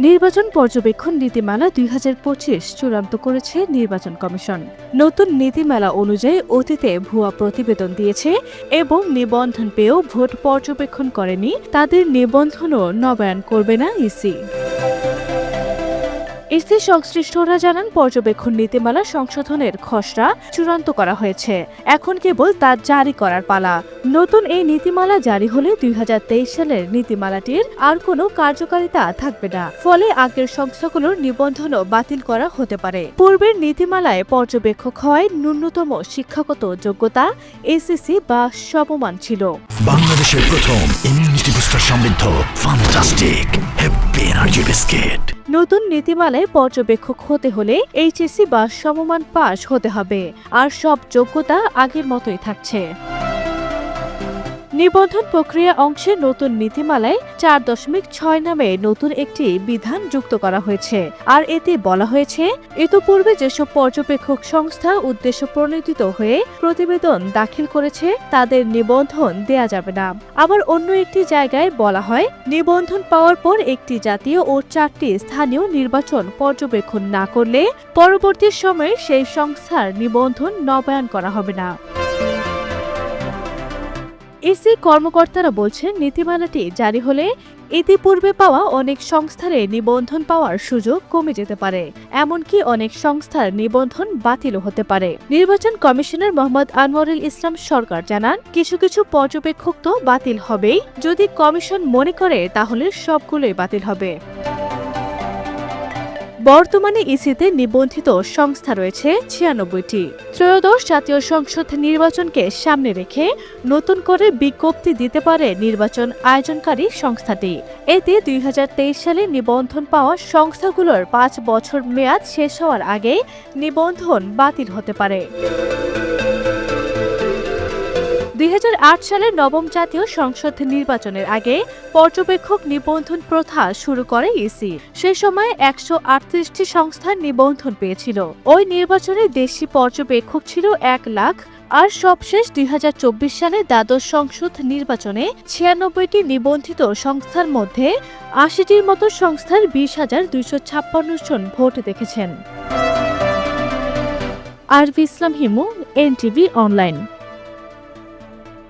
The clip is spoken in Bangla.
নির্বাচন পর্যবেক্ষণ নীতিমালা ২০২৫ চূড়ান্ত করেছে নির্বাচন কমিশন। নতুন নীতিমালা অনুযায়ী অতীতে ভুয়া প্রতিবেদন দিয়েছে এবং নিবন্ধন পেয়েও ভোট পর্যবেক্ষণ করেনি তাদের নিবন্ধনও নবায়ন করবে না ইসি। ইসি সংশ্লিষ্টরা জানান, পর্যবেক্ষণ নীতিমালা সংশোধনের খসড়া চূড়ান্ত করা হয়েছে, এখন কেবল তা জারি করার পালা। নতুন এই নীতিমালা জারি হলে ২০২৩ সালের নীতিমালাটির আর কোনো কার্যকারিতা থাকবে না, ফলে আগের সংস্থাগুলোর নিবন্ধনও বাতিল করা হতে পারে। পূর্বের নীতিমালায় পর্যবেক্ষক হওয়ায় ন্যূনতম শিক্ষাগত যোগ্যতা এসএসসি বা সমমান ছিল। বাংলাদেশের প্রথম ইমিউনিটি বুস্টার সমৃদ্ধ ফ্যান্টাস্টিক হ্যাপি এনার্জি বিস্কিট। নতুন নীতিমালায় পর্যবেক্ষক হতে হলে এইচএসসি বা সমমান পাস হতে হবে, আর সব যোগ্যতা আগের মতোই থাকছে। নিবন্ধন প্রক্রিয়া অংশে নতুন নীতিমালায় ৪.৬ নামে নতুন একটি বিধান যুক্ত করা হয়েছে। আর এতে বলা হয়েছে, ইতোপূর্বে যেসব পর্যবেক্ষক সংস্থা উদ্দেশ্য প্রণোদিত হয়ে প্রতিবেদন দাখিল করেছে তাদের নিবন্ধন দেয়া যাবে না। আবার অন্য একটি জায়গায় বলা হয়, নিবন্ধন পাওয়ার পর একটি জাতীয় ও ৪টি স্থানীয় নির্বাচন পর্যবেক্ষণ না করলে পরবর্তী সময়ে সেই সংস্থার নিবন্ধন নবায়ন করা হবে না। ইসি কর্মকর্তারা বলছেন, নীতিমালাটি জারি হলে ইতিপূর্বে পাওয়া অনেক সংস্থার নিবন্ধন পাওয়ার সুযোগ কমে যেতে পারে, এমনকি অনেক সংস্থার নিবন্ধন বাতিলও হতে পারে। নির্বাচন কমিশনার মোহাম্মদ আনোয়ারুল ইসলাম সরকার জানান, কিছু কিছু পর্যবেক্ষক তো বাতিল হবেই, যদি কমিশন মনে করে তাহলে সবগুলোই বাতিল হবে। বর্তমানে ইসিতে নিবন্ধিত সংস্থা রয়েছে ৯৬টি। ত্রয়োদশ জাতীয় সংসদ নির্বাচনকে সামনে রেখে নতুন করে বিজ্ঞপ্তি দিতে পারে নির্বাচন আয়োজনকারী সংস্থাটি। এতে ২০২৩ সালে নিবন্ধন পাওয়া সংস্থাগুলোর ৫ বছর মেয়াদ শেষ হওয়ার আগে নিবন্ধন বাতিল হতে পারে। ২০০৮ সালের নবম জাতীয় সংসদ নির্বাচনের আগে পর্যবেক্ষক নিবন্ধন প্রথা শুরু করে ইসি। সে সময় ১৩৮টি সংস্থার নিবন্ধন পেয়েছিল। ওই নির্বাচনে দেশি পর্যবেক্ষক ছিল ১ লাখ। আর সবশেষ ২০২৪ সালে দ্বাদশ সংসদ নির্বাচনে ৯৬টি নিবন্ধিত সংস্থার মধ্যে ৮০টির মতো সংস্থার ২০,২৫৬ জন ভোট দেখেছেন। আরভি ইসলাম হিমু, এনটিভি অনলাইন।